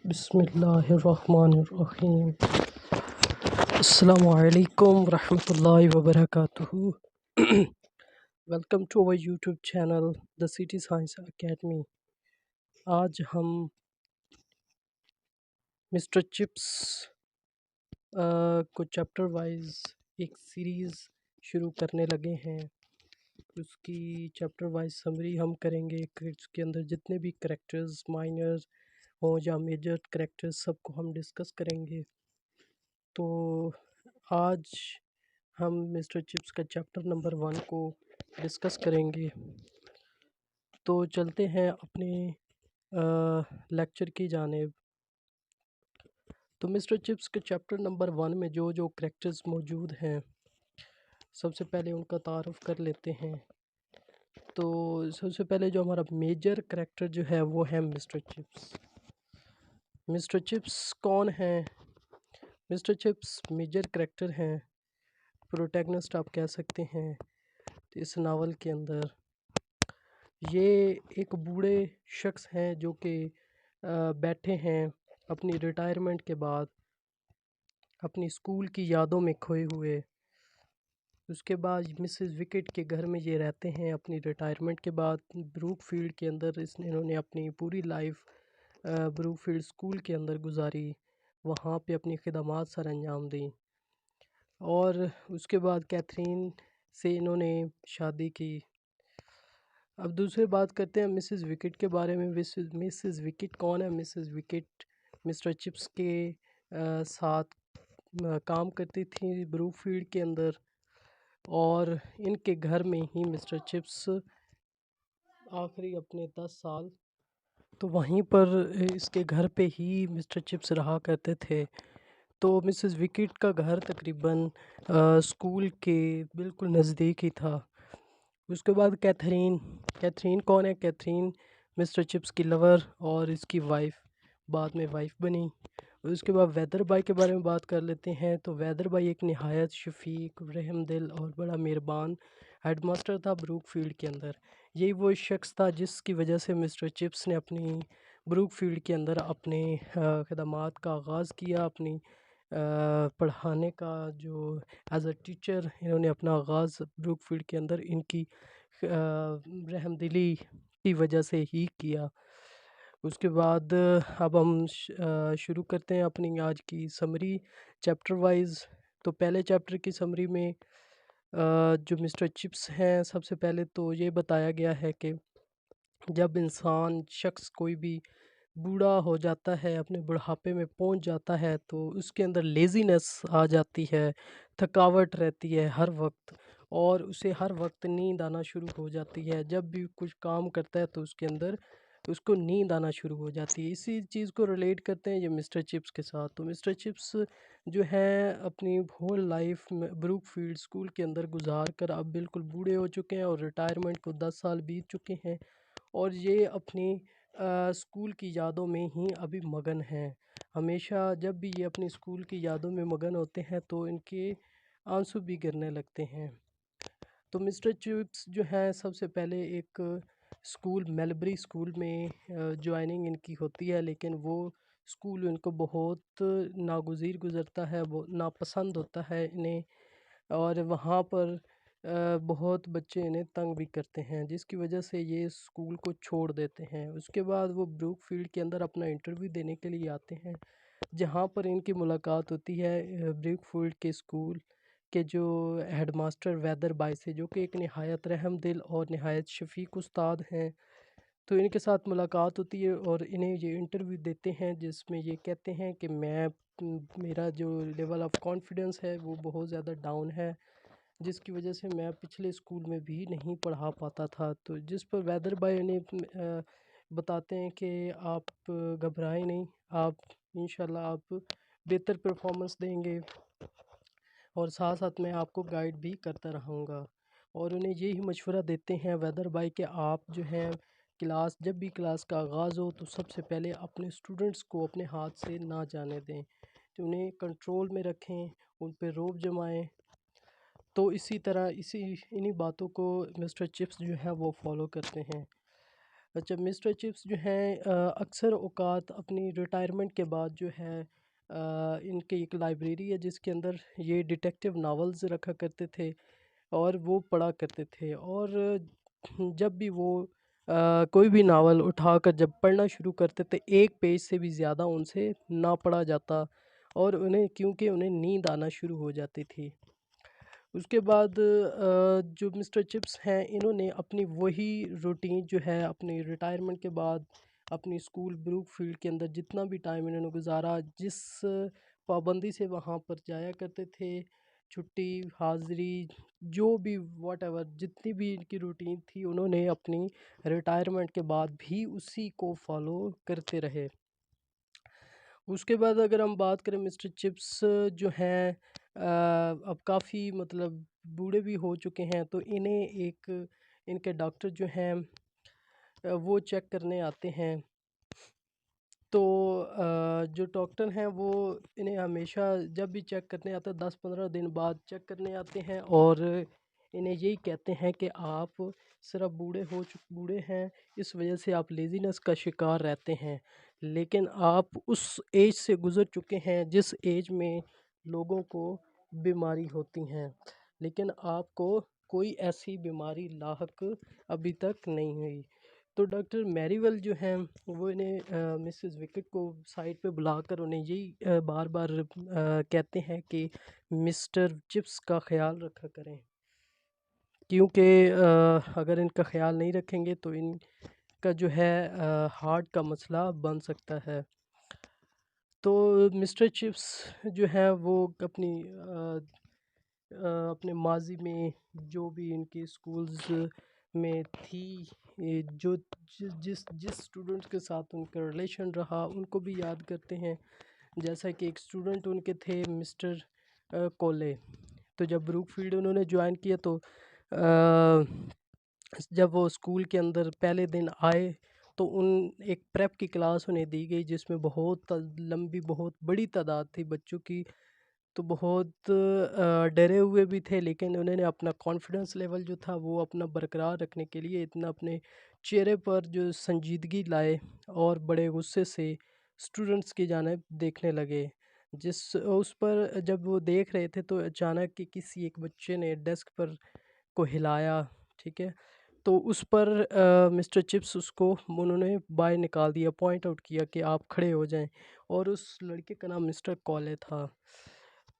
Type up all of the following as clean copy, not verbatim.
بسم اللہ الرحمن الرحیم۔ السلام علیکم ورحمۃ اللہ وبرکاتہ۔ Welcome to our YouTube channel the City Science Academy. آج ہم مسٹر چپس کو چیپٹر وائز ایک سیریز شروع کرنے لگے ہیں۔ اس کی چیپٹر وائز سمری ہم کریں گے کہ اس کے اندر جتنے بھی کریکٹرز مائنر ہوں یا میجر کریکٹرز سب کو ہم ڈسکس کریں گے۔ تو آج ہم مسٹر چپس کا چیپٹر نمبر 1 کو ڈسکس کریں گے۔ تو چلتے ہیں اپنے لیکچر کی جانب۔ تو مسٹر چپس کے چیپٹر نمبر 1 میں جو کریکٹرز موجود ہیں سب سے پہلے ان کا تعارف کر لیتے ہیں۔ تو سب سے پہلے جو ہمارا میجر کریکٹر جو ہے وہ ہے مسٹر چپس۔ مسٹر چپس کون ہیں؟ مسٹر چپس میجر کریکٹر ہیں، پروٹیگنسٹ آپ کہہ سکتے ہیں اس ناول کے اندر۔ یہ ایک بوڑھے شخص ہیں جو کہ بیٹھے ہیں اپنی ریٹائرمنٹ کے بعد اپنی اسکول کی یادوں میں کھوئے ہوئے۔ اس کے بعد مسز وکٹ کے گھر میں یہ رہتے ہیں اپنی ریٹائرمنٹ کے بعد۔ بروک فیلڈ کے اندر انہوں نے اپنی پوری لائف بروک فیلڈ اسکول کے اندر گزاری، وہاں پہ اپنی خدمات سر انجام دیں، اور اس کے بعد کیتھرین سے انہوں نے شادی کی۔ اب دوسری بات کرتے ہیں مسز وکٹ کے بارے میں۔ مسز وکٹ کون ہے؟ مسز وکٹ مسٹر چپس کے ساتھ کام کرتی تھیں بروک فیلڈ کے اندر، اور ان کے گھر میں ہی مسٹر چپس آخری اپنے 10 سال تو وہیں پر اس کے گھر پہ ہی مسٹر چپس رہا کرتے تھے۔ تو مسز وکٹ کا گھر تقریباً اسکول کے بالکل نزدیک ہی تھا۔ اس کے بعد کیتھرین کون ہے؟ کیتھرین مسٹر چپس کی لور اور اس کی وائف، بعد میں وائف بنی۔ اس کے بعد ویدر بائی کے بارے میں بات کر لیتے ہیں۔ تو ویدر بائی ایک نہایت شفیق، رحم دل اور بڑا مہربان ہیڈ ماسٹر تھا بروک فیلڈ کے اندر۔ یہی وہ شخص تھا جس کی وجہ سے مسٹر چپس نے اپنی بروک فیلڈ کے اندر اپنے خدمات کا آغاز کیا، اپنی پڑھانے کا جو ایز اے ٹیچر انہوں نے اپنا آغاز بروک فیلڈ کے اندر ان کی رحم دلی کی وجہ سے ہی کیا۔ اس کے بعد اب ہم شروع کرتے ہیں اپنی آج کی سمری چیپٹر وائز۔ تو پہلے چیپٹر کی سمری میں جو مسٹر چپس ہیں، سب سے پہلے تو یہ بتایا گیا ہے کہ جب انسان شخص کوئی بھی بوڑھا ہو جاتا ہے، اپنے بڑھاپے میں پہنچ جاتا ہے، تو اس کے اندر لیزینس آ جاتی ہے، تھکاوٹ رہتی ہے ہر وقت، اور اسے ہر وقت نیند آنا شروع ہو جاتی ہے۔ جب بھی کچھ کام کرتا ہے تو اس کے اندر اس کو نیند آنا شروع ہو جاتی ہے۔ اسی چیز کو ریلیٹ کرتے ہیں یہ مسٹر چپس کے ساتھ۔ تو مسٹر چپس جو ہیں اپنی ہول لائف میں بروک فیلڈ اسکول کے اندر گزار کر اب بالکل بوڑھے ہو چکے ہیں، اور ریٹائرمنٹ کو 10 سال بیت چکے ہیں، اور یہ اپنی اسکول کی یادوں میں ہی ابھی مگن ہیں۔ ہمیشہ جب بھی یہ اپنی اسکول کی یادوں میں مگن ہوتے ہیں تو ان کے آنسو بھی گرنے لگتے ہیں۔ تو مسٹر چپس جو ہیں سب سے پہلے ایک اسکول میلبری اسکول میں جوائننگ ان کی ہوتی ہے، لیکن وہ اسکول ان کو بہت ناگزیر گزرتا ہے، وہ ناپسند ہوتا ہے انہیں، اور وہاں پر بہت بچے انہیں تنگ بھی کرتے ہیں، جس کی وجہ سے یہ اسکول کو چھوڑ دیتے ہیں۔ اس کے بعد وہ بروک فیلڈ کے اندر اپنا انٹرویو دینے کے لیے آتے ہیں، جہاں پر ان کی ملاقات ہوتی ہے بروک فیلڈ کے اسکول کے جو ہیڈ ماسٹر ویدر بائی سے، جو کہ ایک نہایت رحم دل اور نہایت شفیق استاد ہیں۔ تو ان کے ساتھ ملاقات ہوتی ہے اور انہیں یہ انٹرویو دیتے ہیں، جس میں یہ کہتے ہیں کہ میرا جو لیول آف کانفیڈنس ہے وہ بہت زیادہ ڈاؤن ہے، جس کی وجہ سے میں پچھلے اسکول میں بھی نہیں پڑھا پاتا تھا۔ تو جس پر ویدر بائی انہیں بتاتے ہیں کہ آپ گھبرائیں نہیں، آپ انشاءاللہ آپ بہتر پرفارمنس دیں گے، اور ساتھ ساتھ میں آپ کو گائیڈ بھی کرتا رہوں گا، اور انہیں یہی مشورہ دیتے ہیں ویدر بائی کہ آپ جو ہیں جب بھی کلاس کا آغاز ہو تو سب سے پہلے اپنے اسٹوڈنٹس کو اپنے ہاتھ سے نہ جانے دیں، تو انہیں کنٹرول میں رکھیں، ان پہ روب جمائیں۔ تو اسی طرح انہی باتوں کو مسٹر چپس جو ہیں وہ فالو کرتے ہیں۔ اچھا، مسٹر چپس جو ہیں اکثر اوقات اپنی ریٹائرمنٹ کے بعد جو ہے ان کی ایک لائبریری ہے جس کے اندر یہ ڈیٹیکٹیو ناولز رکھا کرتے تھے اور وہ پڑھا کرتے تھے، اور جب بھی وہ کوئی بھی ناول اٹھا کر جب پڑھنا شروع کرتے تھے، ایک پیج سے بھی زیادہ ان سے نہ پڑھا جاتا، اور کیونکہ انہیں نیند آنا شروع ہو جاتی تھی۔ اس کے بعد جو مسٹر چپس ہیں انہوں نے اپنی وہی روٹین جو ہے اپنی ریٹائرمنٹ کے بعد اپنی اسکول بروک فیلڈ کے اندر جتنا بھی ٹائم انہوں نے گزارا، جس پابندی سے وہاں پر جایا کرتے تھے، چھٹی حاضری جو بھی واٹ ایور جتنی بھی ان کی روٹین تھی، انہوں نے اپنی ریٹائرمنٹ کے بعد بھی اسی کو فالو کرتے رہے۔ اس کے بعد اگر ہم بات کریں مسٹر چپس جو ہیں اب کافی مطلب بوڑھے بھی ہو چکے ہیں، تو انہیں ایک ان کے ڈاکٹر جو ہیں وہ چیک کرنے آتے ہیں، تو جو ڈاکٹر ہیں وہ انہیں ہمیشہ جب بھی چیک کرنے آتے ہیں 10-15 دن بعد چیک کرنے آتے ہیں، اور انہیں یہی کہتے ہیں کہ آپ صرف بوڑھے ہیں، اس وجہ سے آپ لیزینس کا شکار رہتے ہیں، لیکن آپ اس ایج سے گزر چکے ہیں جس ایج میں لوگوں کو بیماری ہوتی ہیں، لیکن آپ کو کوئی ایسی بیماری لاحق ابھی تک نہیں ہوئی۔ تو ڈاکٹر میری ویل جو ہیں وہ انہیں مسز وکٹ کو سائڈ پہ بلا کر انہیں یہی بار بار کہتے ہیں کہ مسٹر چپس کا خیال رکھا کریں، کیونکہ اگر ان کا خیال نہیں رکھیں گے تو ان کا جو ہے ہارٹ کا مسئلہ بن سکتا ہے۔ تو مسٹر چپس جو ہیں وہ اپنے ماضی میں جو بھی ان کی سکولز میں تھی، جو جس اسٹوڈنٹ کے ساتھ ان کا ریلیشن رہا ان کو بھی یاد کرتے ہیں، جیسا کہ ایک اسٹوڈنٹ ان کے تھے مسٹر کولے۔ تو جب بروک فیلڈ انہوں نے جوائن کیا تو جب وہ اسکول کے اندر پہلے دن آئے تو ایک پریپ کی کلاس انہیں دی گئی جس میں بہت لمبی بہت بڑی تعداد تھی بچوں کی، تو بہت ڈرے ہوئے بھی تھے، لیکن انہوں نے اپنا کانفیڈنس لیول جو تھا وہ اپنا برقرار رکھنے کے لیے اتنا اپنے چہرے پر جو سنجیدگی لائے اور بڑے غصے سے اسٹوڈنٹس کی جانب دیکھنے لگے، اس پر جب وہ دیکھ رہے تھے تو اچانک کہ کسی ایک بچے نے ڈیسک پر کو ہلایا، ٹھیک ہے، تو اس پر مسٹر چپس انہوں نے باہر نکال دیا، پوائنٹ آؤٹ کیا کہ آپ کھڑے ہو جائیں، اور اس لڑکے کا نام مسٹر کولے تھا۔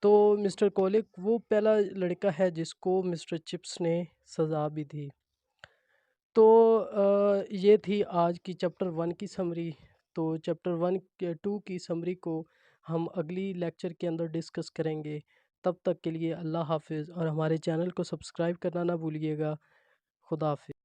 تو مسٹر کولے وہ پہلا لڑکا ہے جس کو مسٹر چپس نے سزا بھی دی۔ تو یہ تھی آج کی چیپٹر 1 کی سمری۔ تو چیپٹر 2 کی سمری کو ہم اگلی لیکچر کے اندر ڈسکس کریں گے۔ تب تک کے لیے اللہ حافظ، اور ہمارے چینل کو سبسکرائب کرنا نہ بھولیے گا۔ خدا حافظ۔